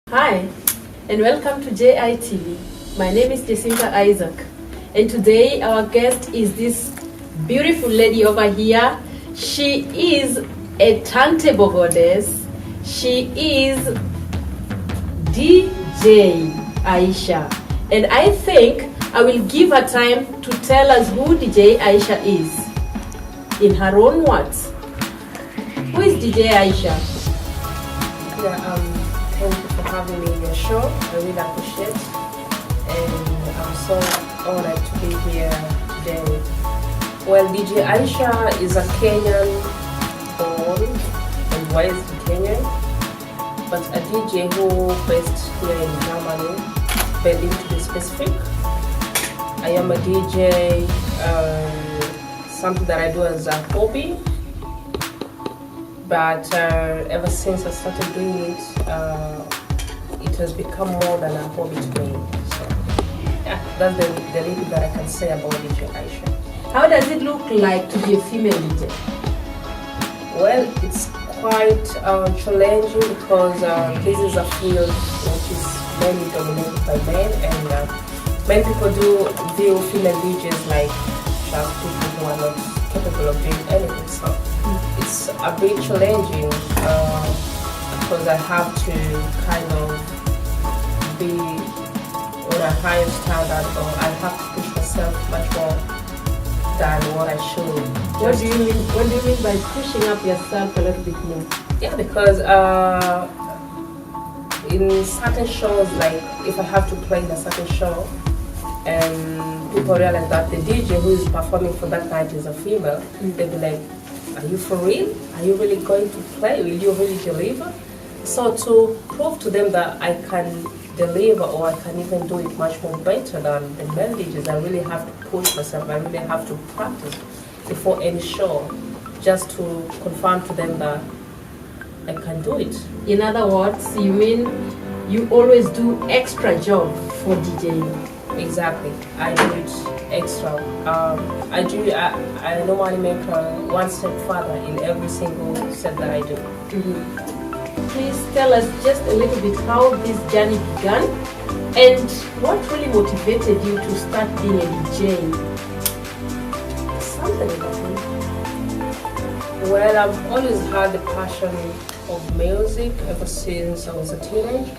Hi, and welcome to Jitv. My name is Jacinta Isaac, and today our guest is this beautiful lady over here. She is a turntable goddess. She is DJ Aisha, and I think I will give her time to tell us who DJ Aisha is in her own words. Who is DJ Aisha? Thank you for having me in your show. I really appreciate it. And I'm so honored to be here today. Well, DJ Aisha is a Kenyan born and raised in Kenya, but a DJ who based here in Germany, Berlin to be specific. I am a DJ, something that I do as a hobby. But ever since I started doing it, it has become more than a hobby to me. So, yeah, that's the little that I can say about DJ Aisha. How does it look like to be a female DJ? Well, it's quite challenging because this is a field which is mainly dominated by men, and many people do view female DJs like just people who are not capable of doing anything. So it's a bit challenging because I have to kind of be on a higher standard, or I have to push myself much more than what I should. What do you mean by pushing up yourself a little bit more? Yeah, because in certain shows, like if I have to play in a certain show and people realize that the DJ who is performing for that night is a female, they'll be like, are you for real? Are you really going to play? Will you really deliver? So to prove to them that I can deliver, or I can even do it much more better than the male DJs, I really have to push myself. I really have to practice before any show, just to confirm to them that I can do it. In other words, you mean you always do extra job for DJing? Exactly, I do it extra. I normally make one step further in every single set that I do. Please tell us just a little bit how this journey began and what really motivated you to start being a DJ. Something like that. Well, I've always had the passion of music ever since I was a teenager.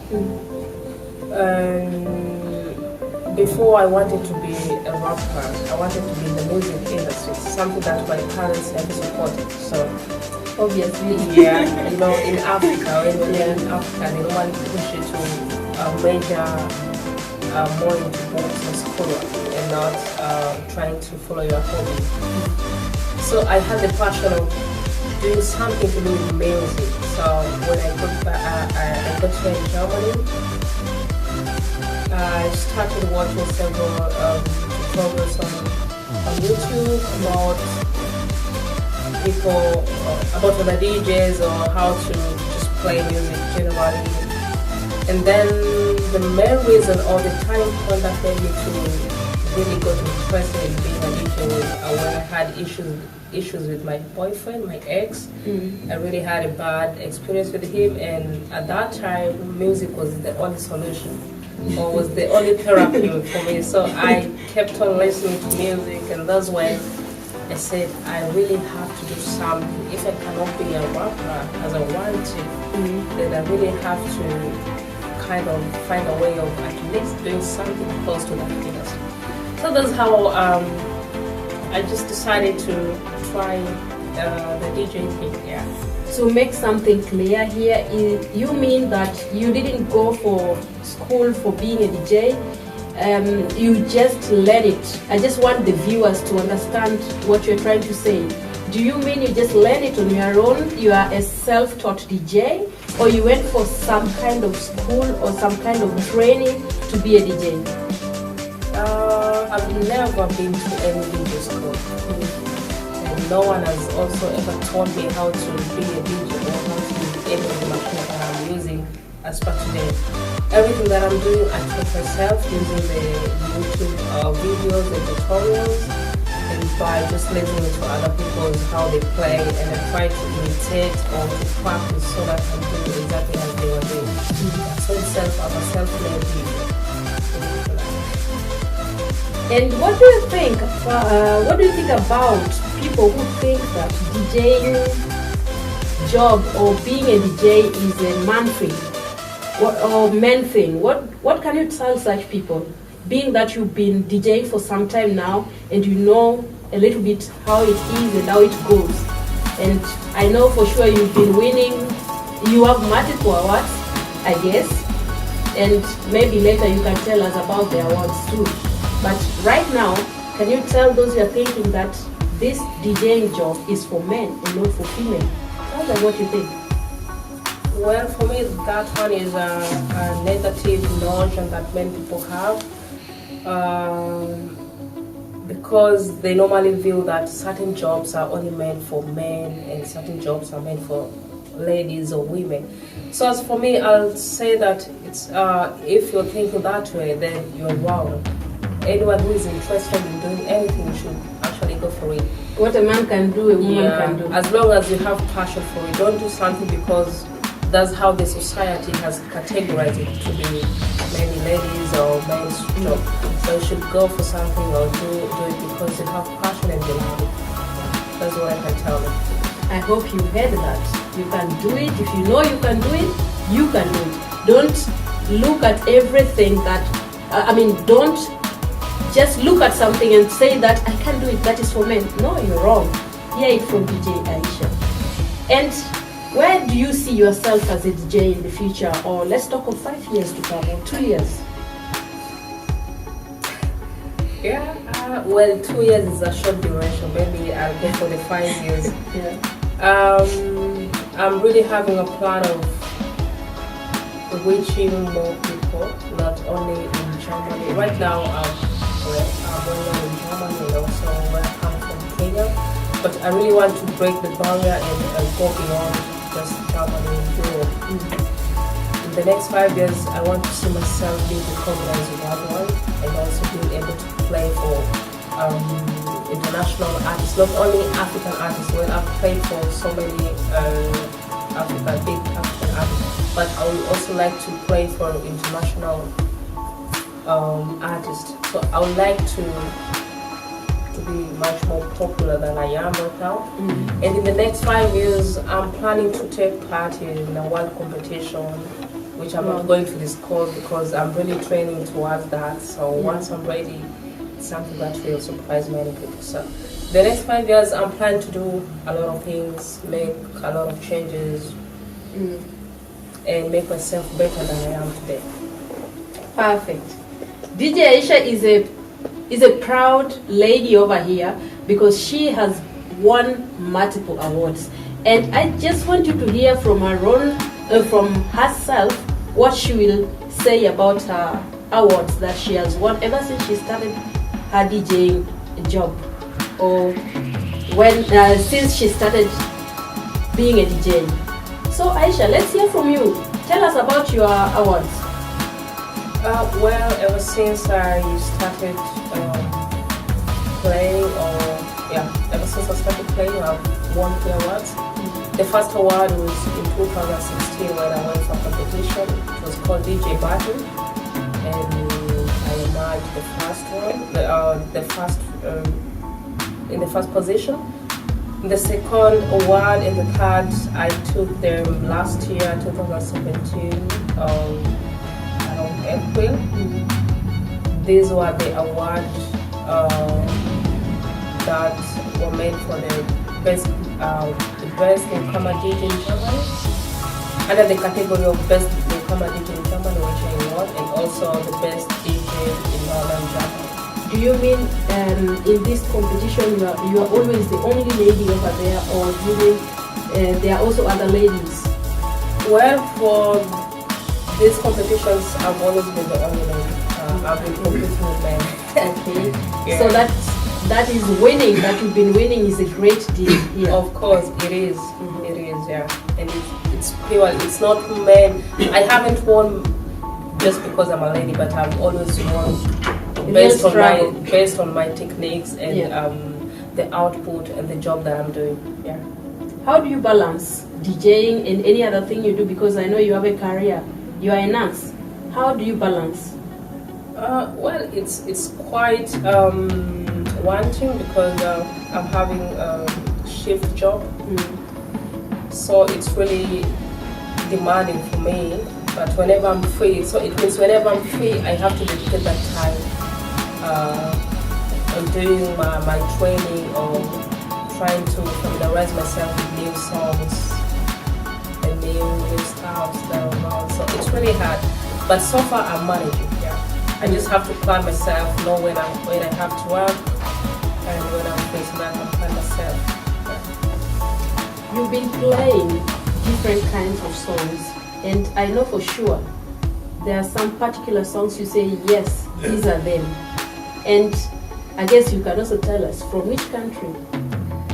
Before I wanted to be a rapper, I wanted to be in the music industry, something that my parents never supported. So obviously, yeah, in Africa, when you're in Africa, they don't want to push you to major more into books and school and not trying to follow your hobby. So I had the passion of doing something to do with music. So when I got here in Germany, I started watching several tutorials on YouTube about people, about other DJs, or how to just play music generally. And then the main reason, or the time point that made me to really got interested in being a DJ was when I had issues with my boyfriend, my ex. I really had a bad experience with him, and at that time, music was the only solution, or was the only therapy for me. So I kept on listening to music, and that's when I said I really have to do something. If I cannot be a rapper as I want to, then I really have to kind of find a way of at least doing something close to that industry. So that's how I just decided to try the DJ thing. Yeah. To make something clear here, you mean that you didn't go for school for being a DJ, you just let it. I just want the viewers to understand what you're trying to say. Do you mean you just learned it on your own? You are a self-taught DJ, or you went for some kind of school or some kind of training to be a DJ? I've never been to any DJ school. No one has also ever taught me how to be a DJ or how to use any of the machines that I'm using as per today. Everything that I'm doing, I taught myself using the YouTube videos and tutorials, and by just listening to other people's how they play and then try to imitate or to practice so that I can do exactly as they were doing. So it's self-made DJ. And what do you think? What do you think about people who think that DJing job or being a DJ is a man thing or men thing? What can you tell such people? Being that you've been DJing for some time now and you know a little bit how it is and how it goes, and I know for sure you've been winning. You have multiple awards, I guess, and maybe later you can tell us about the awards too. But right now, can you tell those who are thinking that this DJing job is for men and not for female? Tell us what you think. Well, for me, that one is a negative notion that many people have. Because they normally feel that certain jobs are only meant for men and certain jobs are meant for ladies or women. So as for me, I'll say that it's if you're thinking that way, then you're wrong. Anyone who is interested in doing anything should actually go for it. What a man can do, a woman can do. As long as you have passion for it, don't do something because that's how the society has categorized it to be maybe ladies or men's job. So you should go for something or do it because you have passion and you love it. That's what I can tell them. I hope you heard that. You can do it. If you know you can do it, you can do it. Don't look at everything that, don't just look at something and say that I can do it, that is for men. No, you're wrong. Hear it from DJ Aisha. And where do you see yourself as a DJ in the future? Or let's talk of 5 years to come or 2 years. Yeah, well, 2 years is a short duration. Maybe I'll go for the 5 years. I'm really having a plan of reaching more people, not only in Germany. Right now, I'm only in Germany and also where I come from, Kenya. But I really want to break the barrier and go beyond just Germany and Europe. In the next 5 years, I want to see myself being recognized worldwide and also being able to play for international artists, not only African artists. Well, I've played for so many big African artists, but I would also like to play for international artists. So I would like to be much more popular than I am right now. And in the next 5 years, I'm planning to take part in a world competition, which I'm not going to disclose because I'm really training towards that. So once I'm ready, it's something that will surprise many people. So the next 5 years, I'm planning to do a lot of things, make a lot of changes, and make myself better than I am today. Perfect. DJ Aisha is a proud lady over here because she has won multiple awards, and I just want you to hear from her own, from herself, what she will say about her awards that she has won ever since she started her DJing job, or when since she started being a DJ. So Aisha, let's hear from you. Tell us about your awards. Well, ever since I started playing, ever since I started playing, I've won 3 awards. The first award was in 2016 when I went for a competition. It was called DJ Battle, and I emerged the first one, in the first position. The second award and the third, I took them last year, 2017, around April. These were the awards that were made for the best newcomer DJ in Germany, under the category of best newcomer DJ in Germany, which I won, and also the best DJ in Northern Germany. Do you mean in this competition you are always the only lady over there, or do you mean there are also other ladies? Well, for these competitions, I've always been the only lady. I've been competing with men. Okay, yeah. So that is winning. That you've been winning is a great deal. Yeah. Of course, it is. It is, yeah. And it's pure. It's not men. I haven't won just because I'm a lady, but I've always won based on my techniques and the output and the job that I'm doing. Yeah. How do you balance DJing and any other thing you do? Because I know you have a career. You are a nurse. How do you balance? Well, it's quite wanting because I'm having a shift job, so it's really demanding for me. But whenever I'm free, so it means whenever I'm free, I have to dedicate that time on doing my training or trying to familiarize myself with new songs and new styles that are around. So it's really hard, but so far I'm managing. Yeah, I just have to plan myself, know when I have to work and when I'm free, so that I can plan myself. Yeah. You've been playing different kinds of songs, and I know for sure there are some particular songs you say, yes, these are them. And I guess you can also tell us from which country.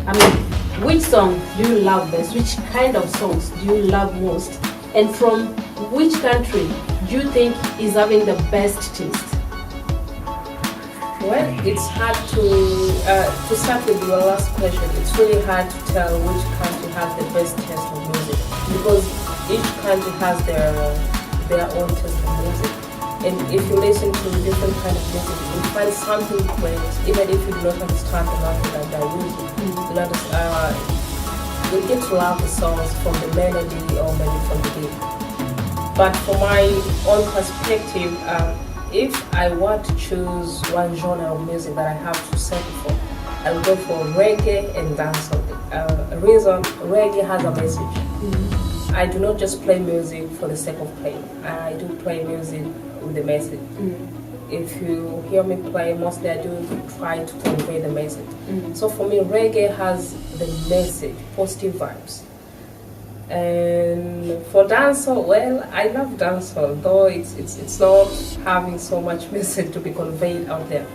I mean, which song do you love best? Which kind of songs do you love most? And from which country do you think is having the best taste? Well, it's hard to start with your last question. It's really hard to tell which country has the best taste of music because each country has their own taste of music. And if you listen to different kind of music, you find something great, even if you do not understand the language that they're using. You get to love the songs from the melody or maybe from the beat. But from my own perspective, if I want to choose one genre of music that I have to settle for, I'll go for reggae and dancehall. Reason, reggae has a message. I do not just play music for the sake of playing. I do play music with the message. If you hear me play, mostly I do try to convey the message. So for me, reggae has the message, positive vibes. And for dancehall, well, I love dancehall, though it's not having so much message to be conveyed out there.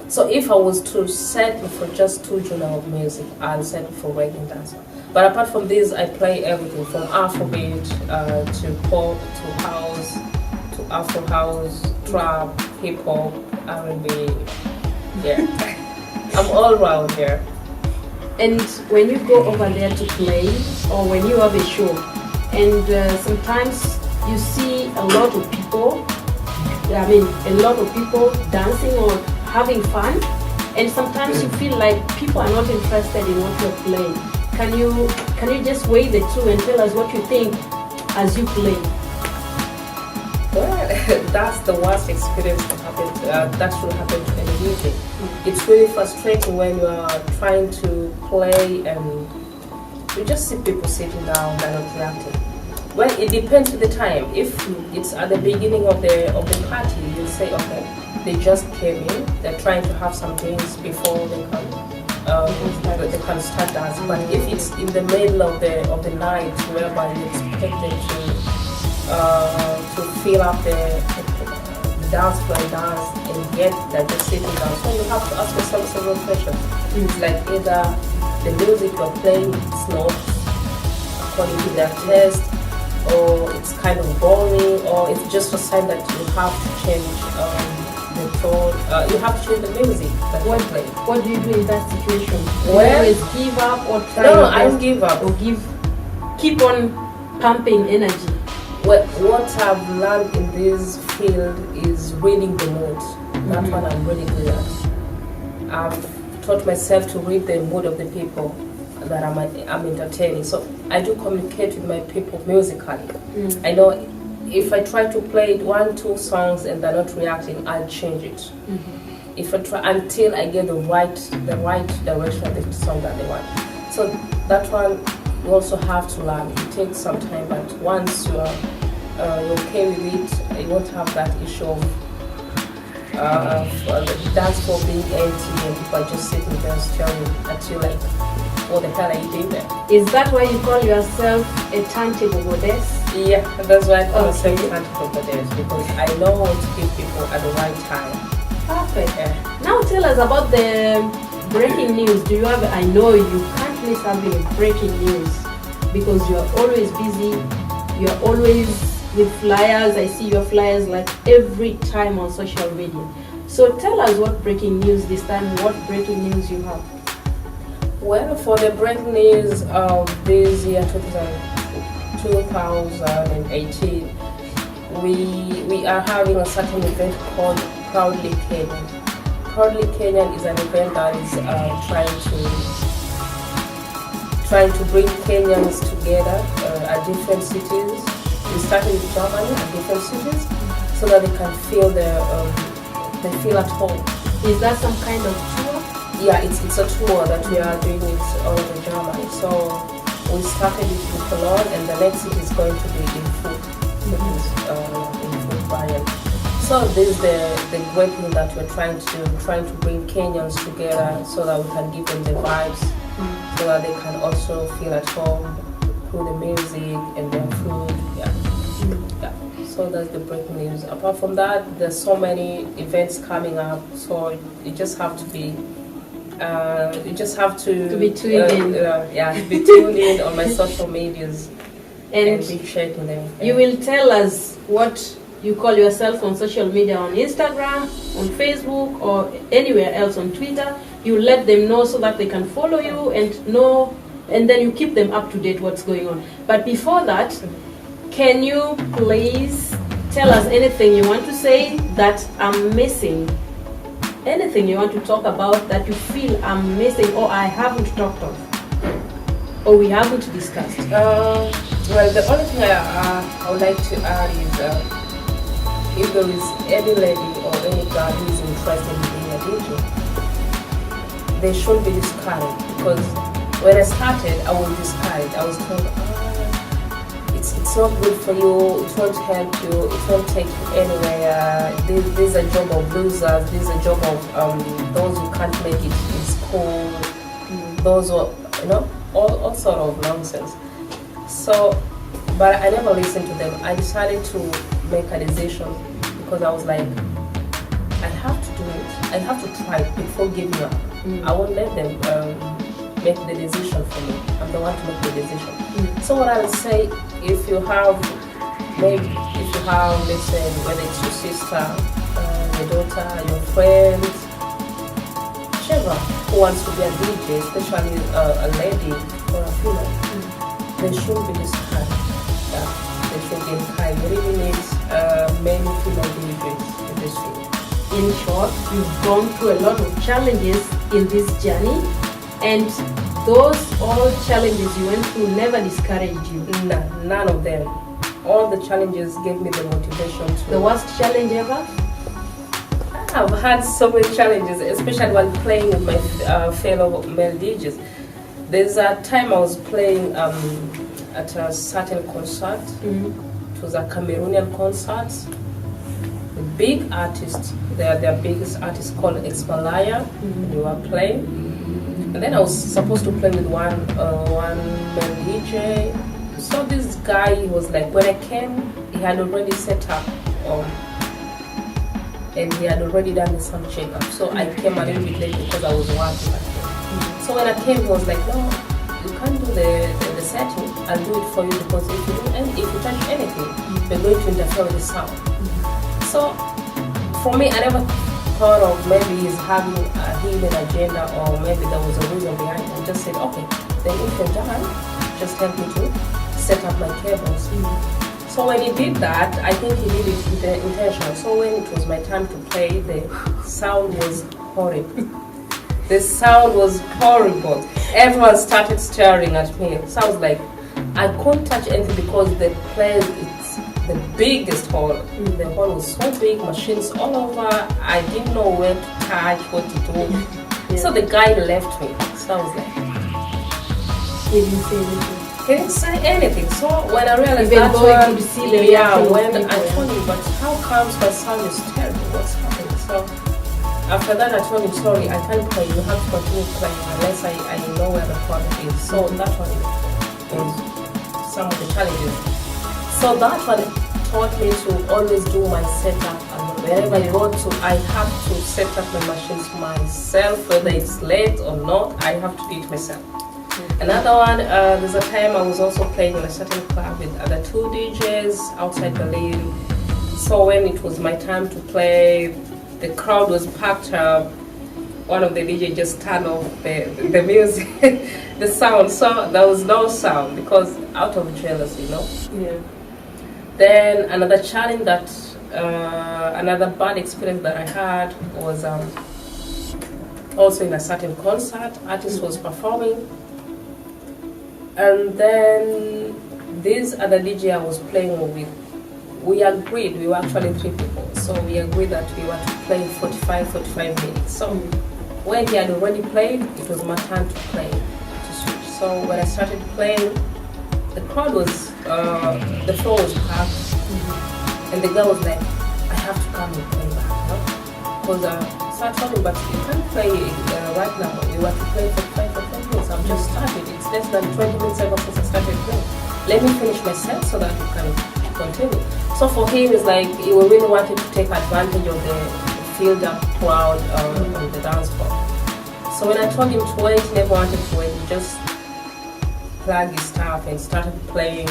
So if I was to settle for just two genres of music, I'll settle for reggae and dancehall. But apart from this, I play everything from Afrobeat to pop to house to Afro house, trap, hip hop, R&B. Yeah, I'm all around here. And when you go over there to play, or when you have a show, and sometimes you see a lot of people, dancing or having fun, and sometimes you feel like people are not interested in what you're playing. Can you just weigh the two and tell us what you think as you play? Well, that's the worst experience that should happen to any music. It's really frustrating when you are trying to play and you just see people sitting down, they're not reacting. Well, it depends on the time. If it's at the beginning of the party, you'll say, okay, they just came in, they're trying to have some drinks before they can start dancing. But if it's in the middle of the night, whereby you expect them to fill up the dance floor and dance, and yet they're just sitting down, so you have to ask yourself several questions. It's like either the music you're playing is not according to their taste, or it's kind of boring, or it's just a sign that you have to change the tone. You have to change the music that you're playing. What do you do in that situation? Well, always give up or try? No, I don't give up. Or keep on pumping energy. Well, what I've learned in this field is reading the mood. That one I'm really good at. I've taught myself to read the mood of the people that I'm entertaining. So I do communicate with my people musically. I know if I try to play 1-2 songs and they're not reacting, I'll change it. If I try until I get the right direction of the song that they want. So that one you also have to learn. It takes some time, but once you're okay with it, you won't have that issue of the dance floor being empty and people are just sitting there staring at you like, what the hell are you doing there? Is that why you call yourself a turntable goddess? Yeah, that's why I call myself a turntable goddess, because I know how to give people at the right time. Perfect. Yeah. Now tell us about the breaking news. Do you have? I know you can't miss having breaking news because you are always busy. You are always with flyers. I see your flyers like every time on social media. So tell us what breaking news this time. What breaking news you have? Well, for the breaking news of this year 2018, we are having a certain event called Proudly Kenyan. Proudly Kenyan is an event that is trying to bring Kenyans together at different cities. We started in Germany at different cities so that they can feel they feel at home. Is that some kind of tour? Yeah, it's a tour that we are doing it all over Germany. So we started it in Cologne, and the next city is going to be in Food, in Food variant. So this is the great thing that we're trying to bring Kenyans together so that we can give them the vibes, so that they can also feel at home through the music and their food. Yeah. So that's the breaking news. Apart from that, there's so many events coming up. So you just have to be. You just have to be tuned in. Be tuned in on my social medias and be checking them. Yeah. You will tell us what you call yourself on social media, on Instagram, on Facebook, or anywhere else, on Twitter. You let them know so that they can follow you and then you keep them up to date what's going on. But before that, can you please tell us anything you want to say that I'm missing? Anything you want to talk about that you feel I'm missing or I haven't talked of or we haven't discussed? Well, the only thing I would like to add is if there is any lady or any girl who is interested in being a DJ, they should be discouraged, because when I started, I was discouraged. I was told, it's not good for you, it won't help you, it won't take you anywhere, this is a job of losers, this is a job of those who can't make it in school, those who, all sort of nonsense. So, but I never listened to them. I decided to make a decision, because I was like, I have to do it, I have to try it before giving up. I won't let them make the decision for me. I'm the one to make the decision. So what I would say, if you have, let's say, whether it's your sister, your daughter, your friend, whichever, who wants to be a DJ, especially a lady or a female, they should be discouraged. They should be encouraged. We really need many female DJs in this field. In short, you've gone through a lot of challenges in this journey, and those all challenges you went through never discouraged you? None of them. All the challenges gave me the motivation to... The worst challenge ever? I've had so many challenges, especially while playing with my fellow male DJs. There's a time I was playing at a certain concert. It was a Cameroonian concert. The big artist, their biggest artist called Exmalaya, we were playing. And then I was supposed to play with one male DJ. So this guy, he was like, when I came, he had already set up, and he had already done the sound checkup. So I came a little bit late because I was working. So when I came, he was like, no, you can't do the setting. I'll do it for you, because if you touch anything, you're going to interfere with the sound. So for me, I never thought of maybe he's having a hidden agenda, or maybe there was a reason behind it. I just said, okay, then if you're done, just help me to set up my cables. So when he did that, I think he did it intentional. So when it was my time to play, the sound was horrible. The sound was horrible. Everyone started staring at me. So I was like, I couldn't touch anything because the place, it's the biggest hall. The hall was so big, machines all over. I didn't know where to touch, what to do. So the guy left me. So I was like, he didn't say anything. He didn't say anything. So when I realized Even that though you could see the reaction when of I people, told him, but how comes my sound is terrible? What's happening? So after that, I told him, sorry, I can't play. You have to continue playing unless I know where the problem is. So that one was some of the challenges. So that one taught me to always do my setup. And wherever I go to, I have to set up the machines myself, whether it's late or not. I have to do it myself. Another one, there's a time I was also playing in a certain club with other two DJs outside Berlin. So when it was my time to play, the crowd was packed up. one of the DJ just turned off the music, the sound. So there was no sound because out of jealousy, Yeah. Then another challenge that, another bad experience that I had was also in a certain concert. Artist was performing, and then this other DJ I was playing with, we agreed, we were actually 3 people, so we agreed that we were to play 45 minutes. So when he had already played, it was my turn to play, to switch. So when I started playing, the crowd was, the floor was packed, and the girl was like, I have to come and play back, Because, so I told him, but you can't play right now, you have to play 45 minutes, I've just started, it's less than 20 minutes ever since I started playing. Let me finish my set so that you can continue. So for him, it's like he really wanted to take advantage of the filled-up crowd on the dance floor. So when I told him to wait, he never wanted to wait. He just plugged his stuff and started playing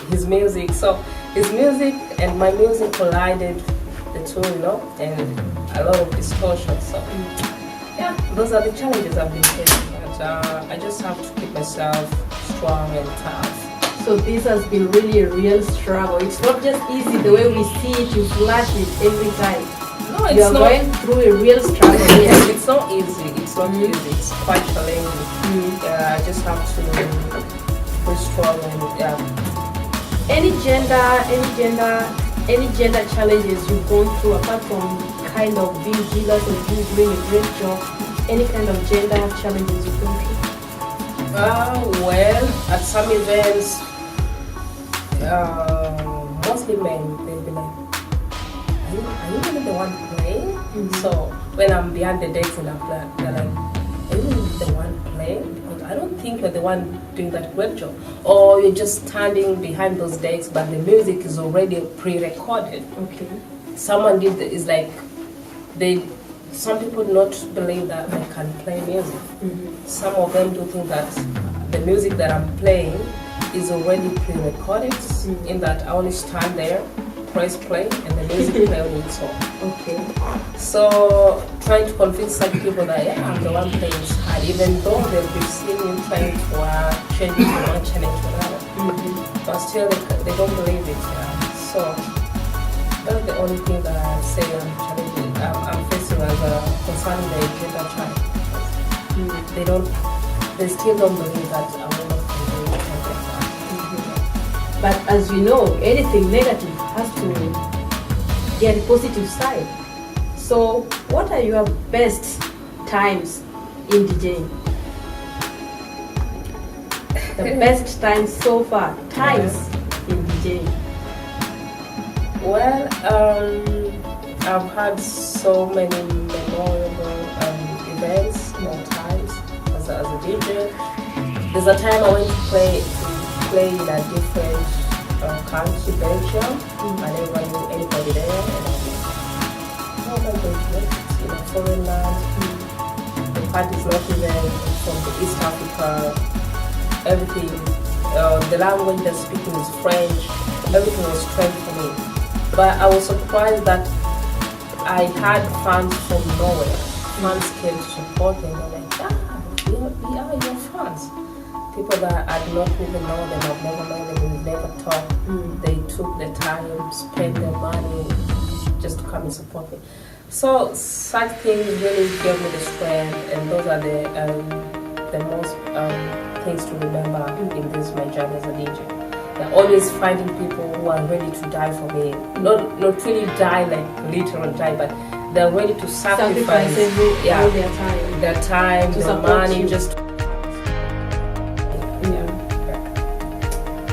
his music. So his music and my music collided, the two, and a lot of distortion. So yeah, those are the challenges I've been facing. But I just have to keep myself strong and tough. So this has been really a real struggle. It's not just easy the way we see it, you flash it every time. No, it's You're going through a real struggle. Yes, it's not easy. It's not easy. It's quite challenging. I just have to be strong and Any gender challenges you've gone through apart from kind of being jealous or being doing a great job? Any kind of gender challenges you've gone through? Well, at some events, mostly men, they'll be like, are you really the one playing? So when I'm behind the decks and they're like, are you really the one playing? Because I don't think you're the one doing that great job. Or you're just standing behind those decks, but the music is already pre-recorded. Okay. Someone is like, some people do not believe that I can play music. Some of them do think that the music that I'm playing is already pre-recorded, in that I only stand there, press play, and the music play on its own. Okay. So trying to convince some people that I'm the one playing is hard, even though they'll be seeing me trying to change it from one channel to another. But still they don't believe it. So that's the only thing that I say I'm facing as concerning the gender child. They still don't believe that I'm not doing that. But as you know, anything negative has to get a positive side. So what are your best times in DJing? The best times so far, in DJing. Well, I've had so many memorable events or times as a DJ. There's a time I went to play in a different country, Belgium. I never knew anybody there. And how am I going to make it in a foreign land? The party's not even from the East Africa. Everything, the language they're speaking is French. Everything was strange for me. But I was surprised that I had fans from Norway. Fans came to support me. They're like, we are your fans. People that I do not even know them, I've never known them, we've never talked. They took the time, spent their money just to come and support me. So such things really gave me the strength, and those are the most things to remember in this my journey as a DJ. They're always finding people who are ready to die for me. Not really die like literal die, but they're ready to sacrifice all their time, their money, just.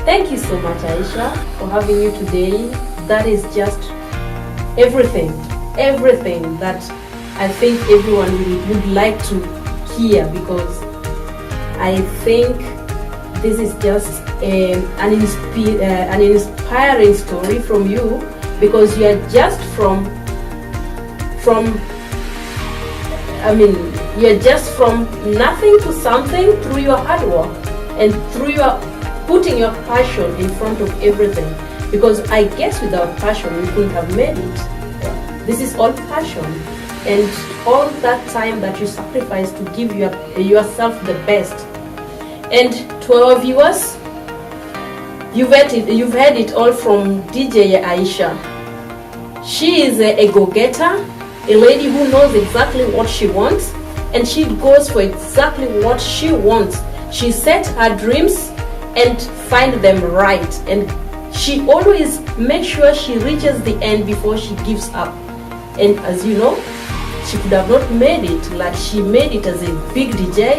Thank you so much, Aisha, for having you today. That is just everything that I think everyone would like to hear, because I think this is just an inspiring story from you, because you are just you're just from nothing to something through your hard work and through your putting your passion in front of everything. Because I guess without passion we couldn't have made it. This is all passion. and all that time that you sacrifice to give yourself the best. And to our viewers, you've heard it all from DJ Aisha. She is a go-getter, a lady who knows exactly what she wants, and she goes for exactly what she wants. She sets her dreams and find them right, and she always makes sure she reaches the end before she gives up. And as you know, she could have not made it like she made it as a big DJ.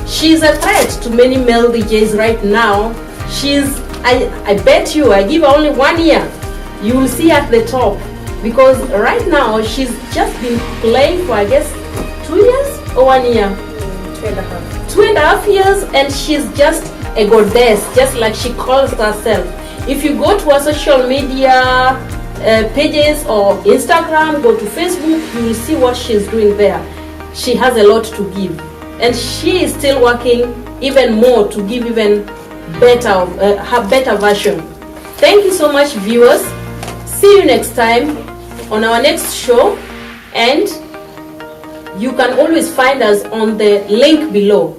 She's a threat to many male DJs right now. I bet you, I give her only 1 year, you will see at the top, because right now she's just been playing for, I guess, 2 years or 1 year? 2.5. 2.5 years, and she's just a goddess, just like she calls herself. If you go to her social media pages or Instagram, go to Facebook, you will see what she's doing there. She has a lot to give, and she is still working even more to give even better, her better version. Thank you so much, viewers. See you next time on our next show, and you can always find us on the link below.